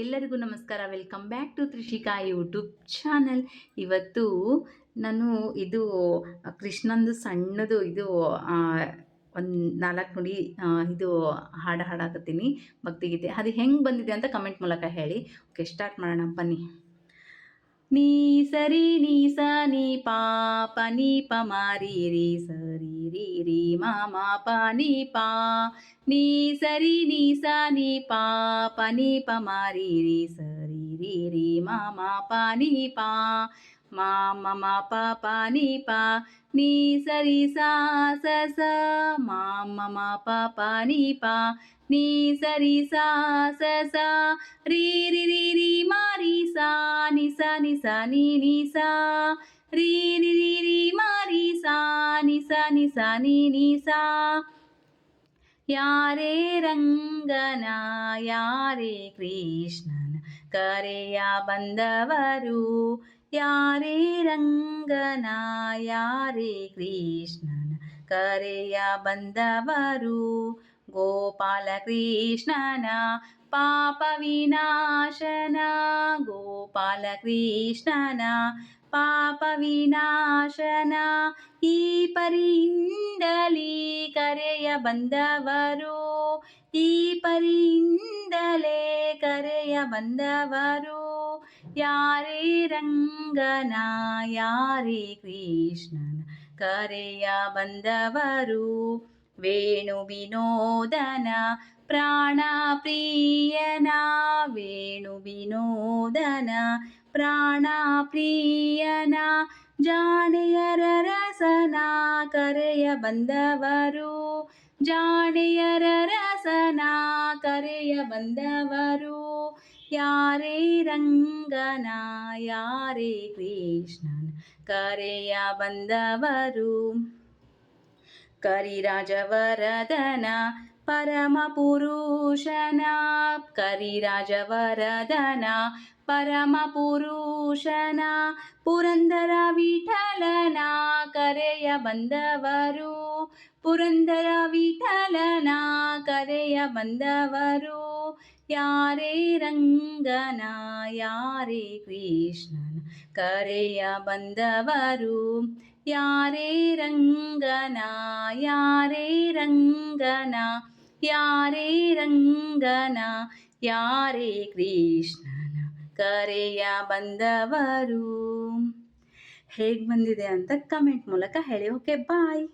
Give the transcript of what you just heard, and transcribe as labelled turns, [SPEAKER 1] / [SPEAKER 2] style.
[SPEAKER 1] ಎಲ್ಲರಿಗೂ ನಮಸ್ಕಾರ. Welcome back to Trishika YouTube channel. ಇವತ್ತು ನಾನು ಇದು ಕೃಷ್ಣಂದು ಸಣ್ಣದು ಇದು ಒಂದು 4 ನುಡಿ ಇದು ಹಾಡು ಹಾಡಾಕತ್ತೀನಿ ಭಕ್ತಿಗೀತೆ. ಅದು ಹೆಂಗೆ ಬಂದಿದೆ ಅಂತ ಕಮೆಂಟ್ ಮೂಲಕ ಹೇಳಿ. ಓಕೆ, ಸ್ಟಾರ್ಟ್ ಮಾಡೋಣ ಬನ್ನಿ. ನೀ ಸರಿ ನೀ ಸ ನೀ ಪಾ ಪ ನೀ ಪ ಮ ರೀ ರೀ ಸ ರೀ ರೀ ರೀ ಮ ಮ ಪ ನೀ ಪಾ. ನೀ ಸರಿ ನೀ ಸ ನೀ ಪಾ ಪ ನೀ ಪ ಮ ರೀ ರೀ ಸ ರೀ ರೀ ರೀ ಮ ಮ ಪ ನೀ ಪಾ. ಮ ಮ ಮ ಪ ಪ ನೀ ಪ. ನೀ ಸರಿ ಸ ಸ ಸ ಮ ಮ ಮ ಪ ಪ ನೀ ಪ. ನೀ ಸರಿ ಸ ಸ ಸ ರೀ ರಿ ರಿ ರಿ ಮ ರೀ ಸ ನಿ ಸ ನಿ ಸ ನಿ ನಿ ಸ ರೀ ರಿ ರಿ ರಿ ಮ ರೀ ಸ ನಿ ಸ ನಿ ಸ ನಿ ನಿ ಸ. ಯಾರೇ ರಂಗನ ಯಾರೇ ಕೃಷ್ಣನ ಕರೆಯ ಬಂದವರು. ಯಾರೇ ರಂಗನ ಯಾರೇ ಕೃಷ್ಣನ ಕರೆಯ ಬಂದವರು. ಗೋಪಾಲ ಕೃಷ್ಣನ ಪಾಪ ವಿನಾಶನ. ಗೋಪಾಲ ಕೃಷ್ಣನ ಪಾಪ ವಿನಾಶನ. ಈ ಪರಿಯಿಂದಲೇ ಕರೆಯ ಬಂದವರು. ಈ ಪರಿಯಿಂದಲೇ ಕರೆಯ ಬಂದವರು. ಯಾರೇ ರಂಗನ ಯಾರೇ ಕೃಷ್ಣನ ಕರೆಯ ಬಂದವರು. ವೇಣು ವಿನೋದನ ಪ್ರಾಣ ಪ್ರಿಯನ. ವೇಣು ವಿನೋದನ ಪ್ರಾಣ ಪ್ರಿಯನ. ಜಾಣೆಯರ ರಸನ ಕರೆಯ ಬಂದವರು. ಜಾಣೆಯರ ರಸನ ಕರೆಯ ಬಂದವರು. ಯಾರೇ ರಂಗನ ಯಾರೇ ಕೃಷ್ಣನ ಕರೆಯ ಬಂದವರು. ಕರಿರಾಜವರದನ ಪರಮ ಪುರುಷನ. ಕರಿರಾಜವರದನ ಪರಮ ಪುರುಷನ. ಪುರಂದರ ವಿಠಲನ ಕರೆಯ ಬಂದವರು. ಪುರಂದರ ವಿಠಲನ ಕರೆಯ ಬಂದವರು. ಯಾರೇ ರಂಗನ ಯಾರೇ ಕೃಷ್ಣನ ಕರೆಯ ಬಂದವರು. ಯಾರೇ ರಂಗನ ಯಾರೇ ರಂಗನ ಯಾರೇ ರಂಗನ ಯಾರೇ ಕೃಷ್ಣನ ಕರೆಯ ಬಂದವರು. ಹೇಗೆ ಬಂದಿದೆ ಅಂತ ಕಮೆಂಟ್ ಮೂಲಕ ಹೇಳಿ. ಓಕೆ, ಬಾಯ್.